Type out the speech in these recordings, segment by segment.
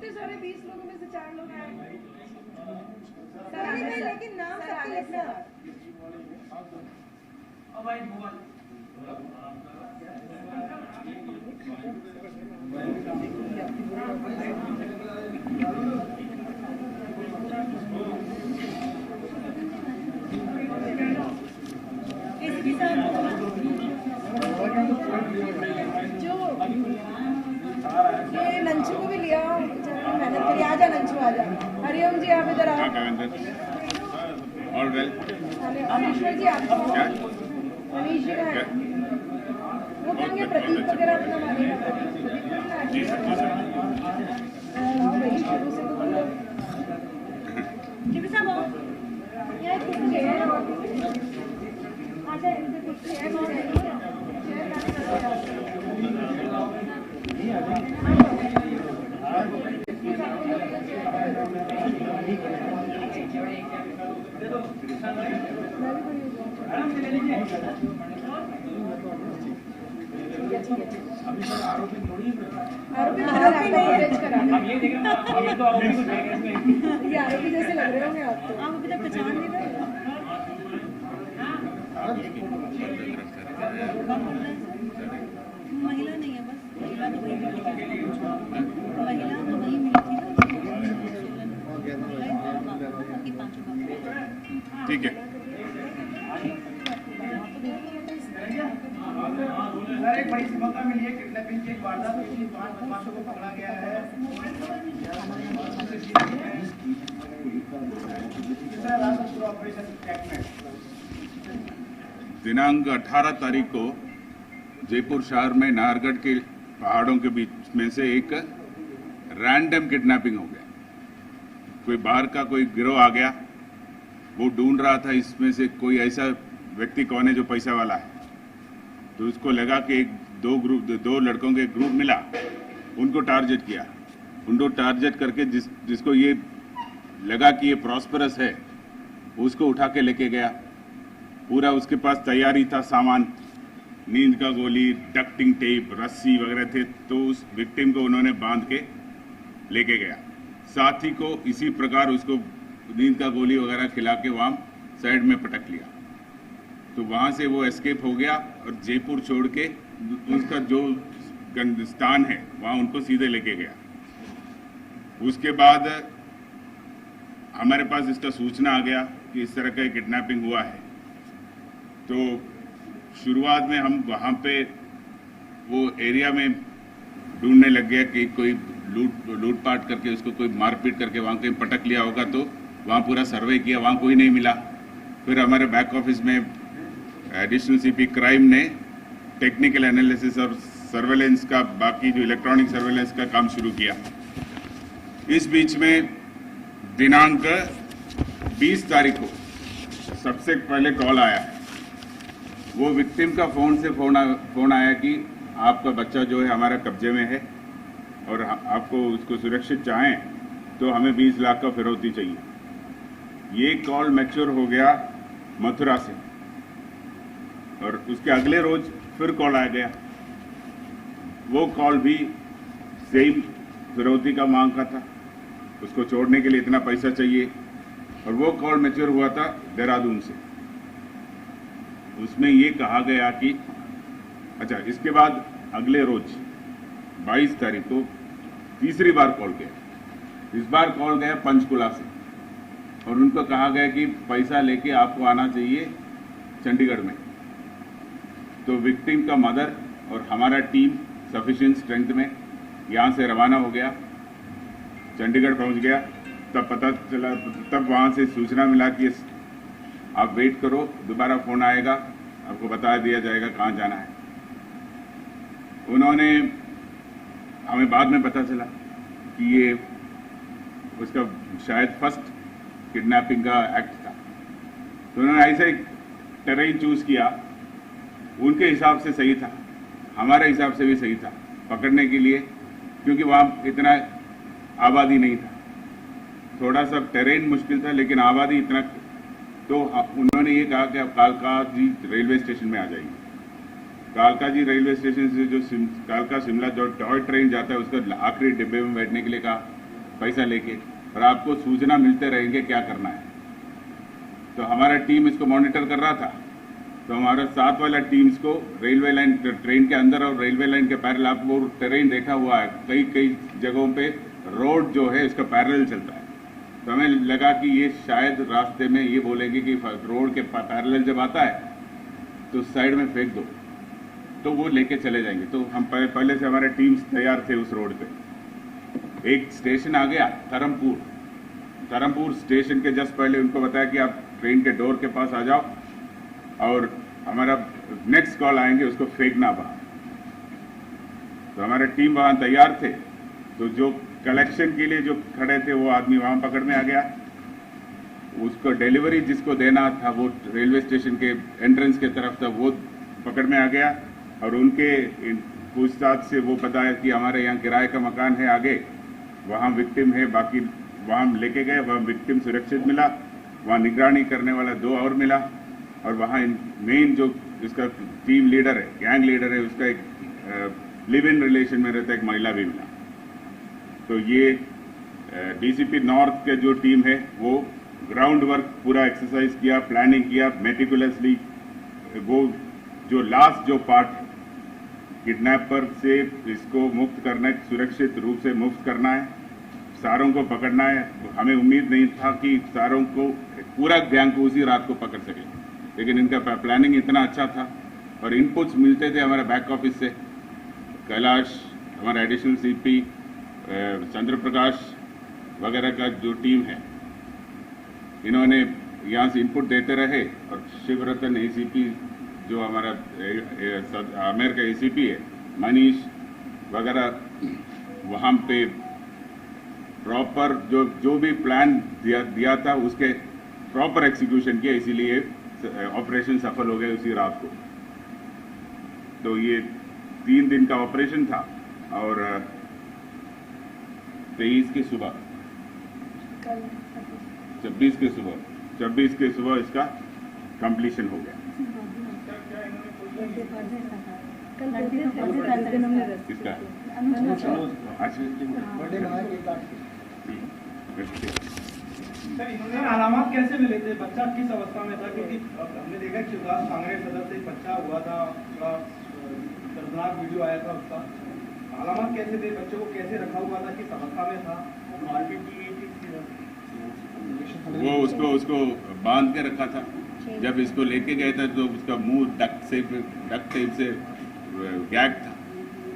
इतने सारे 20 लोगों में से 4 लोग आए सर, लेकिन नाम सबके लिखना। जो ये लंचू को भी लिया, मेहनत करी। आजा लंचू आजा। हरिओम जी आप इधर आओ। All well. अनीश्वर जी आपको मनीष जी है वो कहेंगे प्रतीक वगैरह अपना मारेगा। जी सर, जी सर। शुरू से तो बोलो साहब यहाँ कुछ है आजा इधर कुछ है आरोपी जैसे लग रहे होंगे आप तो। आप अभी तक पहचान नहीं रहे। महिला नहीं है, बस महिला तो वही मिली थी, महिला तो वही मिली थी ना। ठीक है। एक बड़ी सफलता मिली है किडनैपिंग की वारदात में 5 बदमाशों को पकड़ा गया है। दिनांक 18 तारीख को जयपुर शहर में नाहरगढ़ के पहाड़ों के बीच में से एक रैंडम किडनैपिंग हो गया। कोई बाहर का कोई गिरोह आ गया, वो ढूंढ रहा था इसमें से कोई ऐसा व्यक्ति कौन है जो पैसा वाला है। तो उसको लगा कि दो लड़कों के ग्रुप मिला, उनको टारगेट किया। उनको टारगेट करके जिसको ये लगा कि ये प्रॉस्परस है, उसको उठा के लेके गया। पूरा उसके पास तैयारी था सामान, नींद का गोली, डक्टिंग टेप, रस्सी वगैरह थे। तो उस विक्टिम को उन्होंने बांध के लेके गया। साथी को इसी प्रकार उसको नींद का गोली वगैरह खिला के वहाँ साइड में पटक लिया। तो वहाँ से वो एस्केप हो गया और जयपुर छोड़ के उसका जो स्थान है वहाँ उनको सीधे लेके गया। उसके बाद हमारे पास इसका सूचना आ गया कि इस तरह का किडनैपिंग हुआ है। तो शुरुआत में हम वहाँ पे वो एरिया में ढूंढने लग गया कि कोई लूटपाट करके उसको कोई मारपीट करके वहाँ कहीं पटक लिया होगा। तो वहाँ पूरा सर्वे किया, वहाँ कोई नहीं मिला। फिर हमारे बैक ऑफिस में एडिशनल सीपी क्राइम ने टेक्निकल एनालिसिस और सर्वेलेंस का, बाकी जो इलेक्ट्रॉनिक सर्वेलेंस का काम शुरू किया। इस बीच में दिनांक 20 तारीख को सबसे पहले कॉल आया है। वो विक्टिम का फोन आया कि आपका बच्चा जो है हमारा कब्जे में है और आपको उसको सुरक्षित चाहें तो हमें 20 लाख का फिरौती चाहिए। ये कॉल मैच्योर हो गया मथुरा से और उसके अगले रोज फिर कॉल आ गया। वो कॉल भी सेम फिरौती का मांग का था, उसको छोड़ने के लिए इतना पैसा चाहिए। और वो कॉल मैच्योर हुआ था देहरादून से। उसमें ये कहा गया कि अच्छा, इसके बाद अगले रोज 22 तारीख को तीसरी बार कॉल गया। इस बार कॉल गया पंचकुला से और उनको कहा गया कि पैसा लेके आपको आना चाहिए चंडीगढ़ में। तो विक्टिम का मदर और हमारा टीम सफिशिएंट स्ट्रेंथ में यहाँ से रवाना हो गया, चंडीगढ़ पहुँच गया। तब पता चला, तब वहाँ से सूचना मिला कि आप वेट करो, दोबारा फ़ोन आएगा, आपको बता दिया जाएगा कहाँ जाना है। उन्होंने, हमें बाद में पता चला कि ये उसका शायद फर्स्ट किडनैपिंग का एक्ट था। तो उन्होंने ऐसा एक टेरेन चूज किया, उनके हिसाब से सही था, हमारे हिसाब से भी सही था पकड़ने के लिए, क्योंकि वहाँ इतना आबादी नहीं था। थोड़ा सा टेरेन मुश्किल था लेकिन आबादी इतना। तो उन्होंने ये कहा कि आप कालका जी रेलवे स्टेशन में आ जाइए। कालका जी रेलवे स्टेशन से जो कालका शिमला जो टॉय ट्रेन जाता है उसका आखिरी डिब्बे में बैठने के लिए कहा। पैसा लेके, और आपको सूचना मिलते रहेंगे क्या करना है। तो हमारा टीम इसको मॉनिटर कर रहा था, तो हमारा साथ वाला टीम्स को रेलवे लाइन, ट्रेन के अंदर और रेलवे लाइन के पैरेलल, आप वो टेरेन देखा हुआ है, कई कई जगहों पे रोड जो है इसका पैरेलल चलता है। तो हमें लगा कि ये शायद रास्ते में ये बोलेंगे कि रोड के पैरेलल जब आता है तो साइड में फेंक दो, तो वो लेके चले जाएंगे। तो हम पहले से हमारे टीम्स तैयार थे उस रोड पे। एक स्टेशन आ गया धर्मपुर स्टेशन के जस्ट पहले उनको बताया कि आप ट्रेन के डोर के पास आ जाओ और हमारा नेक्स्ट कॉल आएंगे, उसको फेंकना बाहर। तो हमारे टीम वहां तैयार थे, तो जो कलेक्शन के लिए जो खड़े थे वो आदमी वहां पकड़ में आ गया। उसको डिलीवरी जिसको देना था वो रेलवे स्टेशन के एंट्रेंस के तरफ था, वो पकड़ में आ गया। और उनके पूछताछ से वो पता है कि हमारे यहाँ किराए का मकान है आगे, वहाँ विक्टिम है, बाकी वहाँ लेके गए, वहाँ विक्टिम सुरक्षित मिला, वहाँ निगरानी करने वाला 2 और मिला, और वहाँ मेन जो इसका टीम लीडर है, गैंग लीडर है, उसका एक लिव इन रिलेशन में रहता एक महिला भी मिला। तो ये डीसीपी नॉर्थ के जो टीम है वो ग्राउंड वर्क पूरा एक्सरसाइज किया, प्लानिंग किया मेटिकुलसली। वो जो लास्ट जो पार्ट किडनैपर से इसको मुक्त करना है, सुरक्षित रूप से मुक्त करना है, सारों को पकड़ना है। हमें उम्मीद नहीं था कि सारों को, पूरा गैंग को उसी रात को पकड़ सके, लेकिन इनका प्लानिंग इतना अच्छा था और इनपुट्स मिलते थे हमारे बैक ऑफिस से। कैलाश, हमारा एडिशनल सीपी, चंद्र प्रकाश वगैरह का जो टीम है, इन्होंने यहाँ से इनपुट देते रहे। और शिवरतन एसीपी जो हमारा आमेर का एसीपी है, मनीष वगैरह, वहाँ पे प्रॉपर जो भी प्लान दिया था उसके प्रॉपर एग्जीक्यूशन किया, इसीलिए ऑपरेशन सफल हो गया उसी रात को। तो ये 3 दिन का ऑपरेशन था और 23 की सुबह 26 के सुबह इसका कंप्लीशन हो गया। इसका सर अलामत कैसे मिले थे, बच्चा किस अवस्था में था? क्योंकि हमने देखा कि शिवदास कांग्रेस सदस्य से बच्चा हुआ था, उसका दर्दनाक वीडियो आया था उसका। अलामत कैसे थे, बच्चे को कैसे रखा हुआ था, किस अवस्था में था, मारपीट की गई थी? वो उसको बांध के रखा था। जब इसको लेके गए थे तो उसका मुंह डक्ट टेप से गैग था।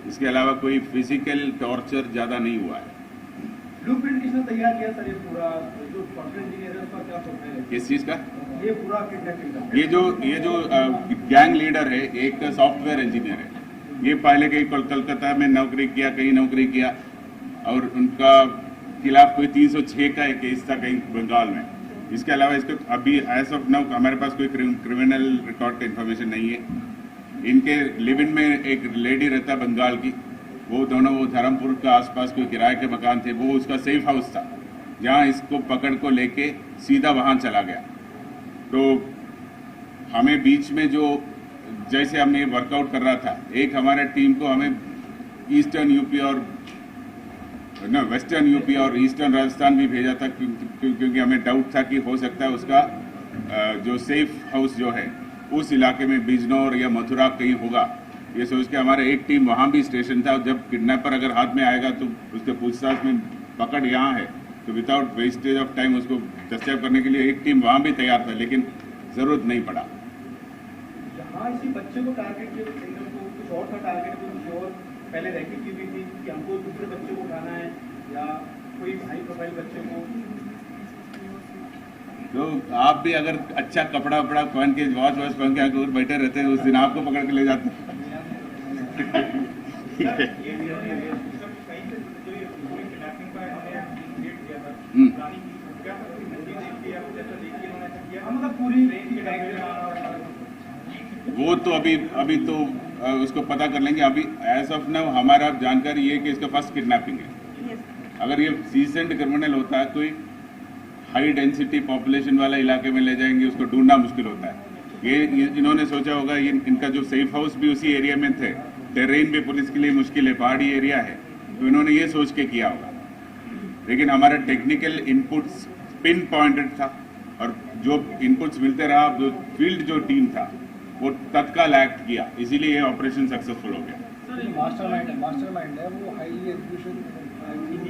इसके अलावा कोई फिजिकल टॉर्चर ज्यादा नहीं हुआ है। ब्लूप्रिंट किसने तैयार किया सर? ये पूरा जो सॉफ्टवेयर इंजीनियर है उसका क्या सोचते हैं किस चीज का? ये पूरा किडनैपिंग का? ये जो गैंग लीडर है, एक सॉफ्टवेयर इंजीनियर है। ये पहले कहीं कलकत्ता में नौकरी किया, कहीं नौकरी किया, और उनका खिलाफ कोई 306 का एक केस था कहीं बंगाल में। इसके अलावा इसको अभी एज ऑफ नाउ हमारे पास कोई क्रिमिनल रिकॉर्ड का इन्फॉर्मेशन नहीं है। इनके लिव इन में एक लेडी रहता बंगाल की, वो धर्मपुर का आसपास कोई किराए के मकान थे, वो उसका सेफ हाउस था, जहाँ इसको पकड़ को लेके सीधा वहाँ चला गया। तो हमें बीच में जो जैसे हमने वर्कआउट कर रहा था, एक हमारे टीम को हमें ईस्टर्न यूपी और वेस्टर्न यूपी और ईस्टर्न राजस्थान भी भेजा था, क्योंकि हमें डाउट था कि हो सकता है उसका जो सेफ हाउस जो है उस इलाके में बिजनौर या मथुरा कहीं होगा। ये सोच के हमारे एक टीम वहाँ भी स्टेशन था। जब किडनैपर अगर हाथ में आएगा तो उसके पूछताछ में पकड़ यहाँ है, तो विदाउट वेस्टेज ऑफ टाइम उसको दस्तयाब करने के लिए एक टीम वहाँ भी तैयार था, लेकिन ज़रूरत नहीं पड़ा। जहाँ इसी बच्चे को टारगेट किया, कुछ और था टारगेट, कुछ और पहले रैकेट की हुई थी कि हमको दूसरे बच्चे को उठाना है या कोई हाई प्रोफाइल बच्चे को? तो आप भी अगर अच्छा कपड़ा वपड़ा पहन के, वॉच पहन के आकर बैठे रहते हैं, उस दिन आपको पकड़ के ले जाते वो तो अभी तो उसको पता कर लेंगे। अभी एज ऑफ नाउ हमारा जानकारी ये है कि इसका फर्स्ट किडनैपिंग है। अगर ये सीजन्ड क्रिमिनल होता है, कोई हाई डेंसिटी पॉपुलेशन वाला इलाके में ले जाएंगे, उसको ढूंढना मुश्किल होता है। ये इन्होंने सोचा होगा, इनका जो सेफ हाउस भी उसी एरिया में थे, टेरेन भी पुलिस के लिए मुश्किल है, पहाड़ी एरिया है, तो इन्होंने ये सोच के किया होगा। लेकिन हमारा टेक्निकल इनपुट्स पिन पॉइंटेड था और जो इनपुट्स मिलते रहा, जो फील्ड जो टीम था वो तत्काल एक्ट किया, इसीलिए ये ऑपरेशन सक्सेसफुल हो गया। मास्टरमाइंड है वो हाईली एजुकेशन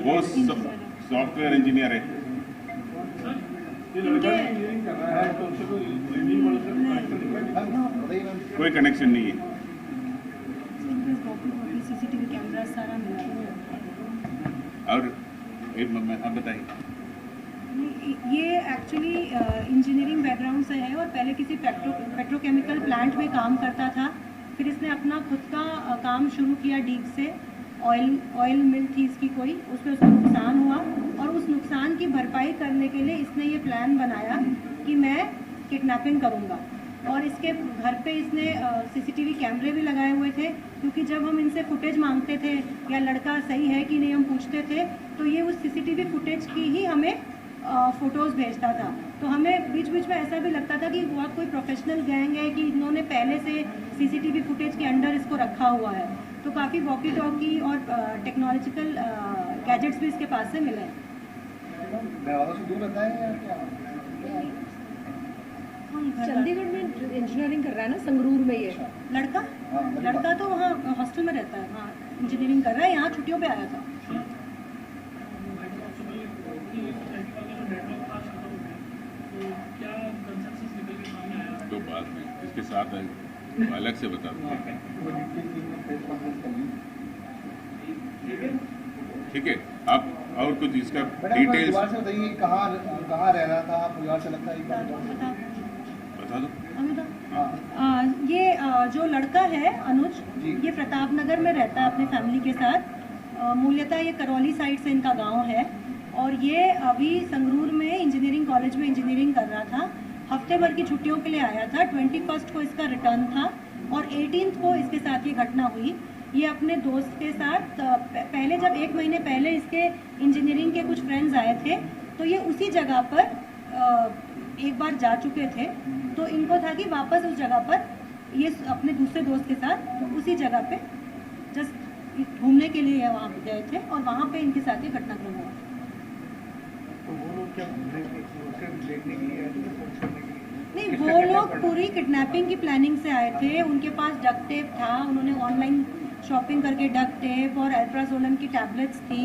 वो सॉफ्टवेयर इंजीनियर है। कोई कनेक्शन नहीं है। सीसीटीवी कैमरा सारा मिला। और एक आप बताइए। ये एक्चुअली इंजीनियरिंग बैकग्राउंड से है और पहले किसी पेट्रोकेमिकल प्लांट में काम करता था। फिर इसने अपना खुद का काम शुरू किया डीग से। ऑयल मिल थी इसकी कोई, उसमें उसको नुकसान हुआ और उस नुकसान की भरपाई करने के लिए इसने ये प्लान बनाया कि मैं किडनैपिंग करूँगा। और इसके घर पे इसने सीसीटीवी कैमरे भी लगाए हुए थे, क्योंकि जब हम इनसे फुटेज मांगते थे या लड़का सही है कि नहीं हम पूछते थे, तो ये उस सीसीटीवी फुटेज की ही हमें फ़ोटोज़ भेजता था। तो हमें बीच बीच में ऐसा भी लगता था कि बहुत कोई प्रोफेशनल गैंग है कि इन्होंने पहले से सीसीटीवी फुटेज के अंडर इसको रखा हुआ है। तो काफ़ी वॉकी टॉकी और टेक्नोलॉजिकल गैजेट्स भी इसके पास से मिले हैं। चंडीगढ़ में इंजीनियरिंग कर रहा है ना, संगरूर में ये लड़का तो वहाँ हॉस्टल में रहता है, हाँ इंजीनियरिंग कर रहा है, यहाँ छुट्टियों पे आया था। तो बाद में इसके साथ अलग से बता दूँ। ठीक है, आप और कुछ इसका डिटेल्स बताइए, कहाँ रह रहा था, परिवार से लगता है बता दो। ये जो लड़का है अनुज, ये प्रताप नगर में रहता है अपने फैमिली के साथ। मूल्यतः ये करौली साइड से इनका गांव है और ये अभी संगरूर में इंजीनियरिंग कॉलेज में इंजीनियरिंग कर रहा था। हफ्ते भर की छुट्टियों के लिए आया था। 21 को इसका रिटर्न था और 18 को इसके साथ ये घटना हुई। ये अपने दोस्त के साथ पहले, जब 1 महीने पहले इसके इंजीनियरिंग के कुछ फ्रेंड्स आए थे, तो ये उसी जगह पर एक बार जा चुके थे। तो इनको था कि वापस उस जगह पर ये अपने दूसरे दोस्त के साथ उसी जगह पे जस्ट घूमने के लिए वहाँ गए थे और वहाँ पे इनके साथ ये घटनाक्रम हुआ। नहीं, वो लोग पूरी किडनैपिंग की प्लानिंग से आए थे। उनके पास डक्ट टेप था, उन्होंने ऑनलाइन शॉपिंग करके डक्ट टेप और अल्ट्रासोलन की टैबलेट्स थी,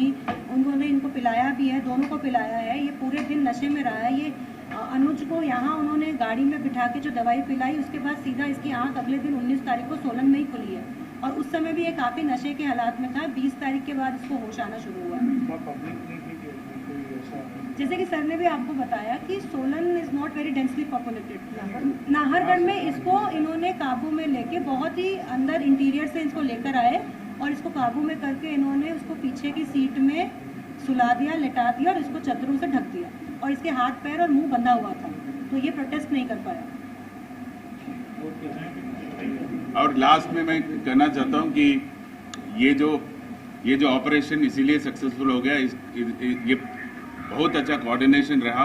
उन्होंने इनको पिलाया भी है, दोनों को पिलाया है। ये पूरे दिन नशे में रहा है। ये अनुज को यहाँ उन्होंने गाड़ी में बिठा के जो दवाई पिलाई, उसके बाद सीधा इसकी आंख अगले दिन 19 तारीख को सोलन में ही खुली है और उस समय भी ये काफ़ी नशे के हालात में था। 20 तारीख के बाद इसको होश आना शुरू हुआ। जैसे कि सर ने भी आपको बताया कि Solan is not very densely populated. Nahargarh में इसको इन्होंने काबू में लेके बहुत ही अंदर इंटीरियर से इसको लेकर आए और इसको काबू में करके इन्होंने उसको पीछे की सीट में सुला दिया, लेटा दिया और इसको चद्दरों से ढक दिया और इसके हाथ पैर और मुंह बंधा हुआ था, तो ये प्रोटेस्ट नहीं कर पाया। और लास्ट में मैं कहना चाहता हूँ कि ये जो ऑपरेशन इसीलिए सक्सेसफुल हो गया, ये बहुत अच्छा कोऑर्डिनेशन रहा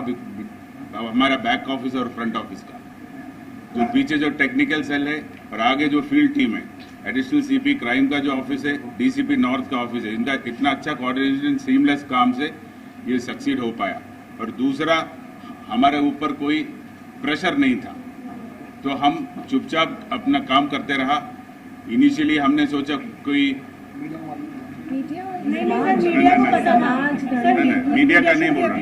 हमारा बैक ऑफिस और फ्रंट ऑफिस का। जो पीछे जो टेक्निकल सेल है और आगे जो फील्ड टीम है, एडिशनल सीपी क्राइम का जो ऑफिस है, डीसीपी नॉर्थ का ऑफिस है, इनका इतना अच्छा कोऑर्डिनेशन, सीमलेस काम से ये सक्सीड हो पाया। और दूसरा, हमारे ऊपर कोई प्रेशर नहीं था, तो हम चुपचाप अपना काम करते रहा। इनिशियली हमने सोचा कोई मीडिया का नहीं बोल रहा।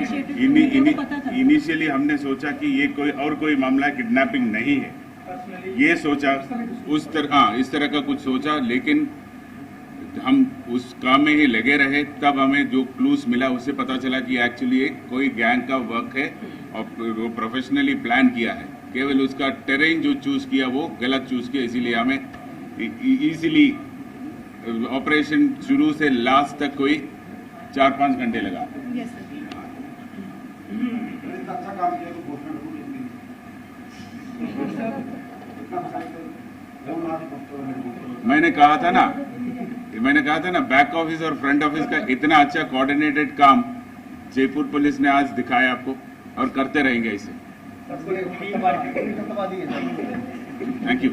इनिशियली हमने सोचा कि ये कोई मामला किडनैपिंग नहीं है, ये सोचा इस तरह का कुछ सोचा, लेकिन हम उस काम में ही लगे रहे। तब हमें जो क्लूज मिला उससे पता चला कि एक्चुअली कोई गैंग का वर्क है और वो प्रोफेशनली प्लान किया है। केवल उसका टेरेन जो चूज किया वो गलत चूज किया, इसीलिए हमें इजीली ऑपरेशन शुरू से लास्ट तक कोई 4-5 घंटे लगा। मैंने कहा था ना बैक ऑफिस और फ्रंट ऑफिस का इतना अच्छा कोऑर्डिनेटेड काम जयपुर पुलिस ने आज दिखाया आपको, और करते रहेंगे इसे। Thank you.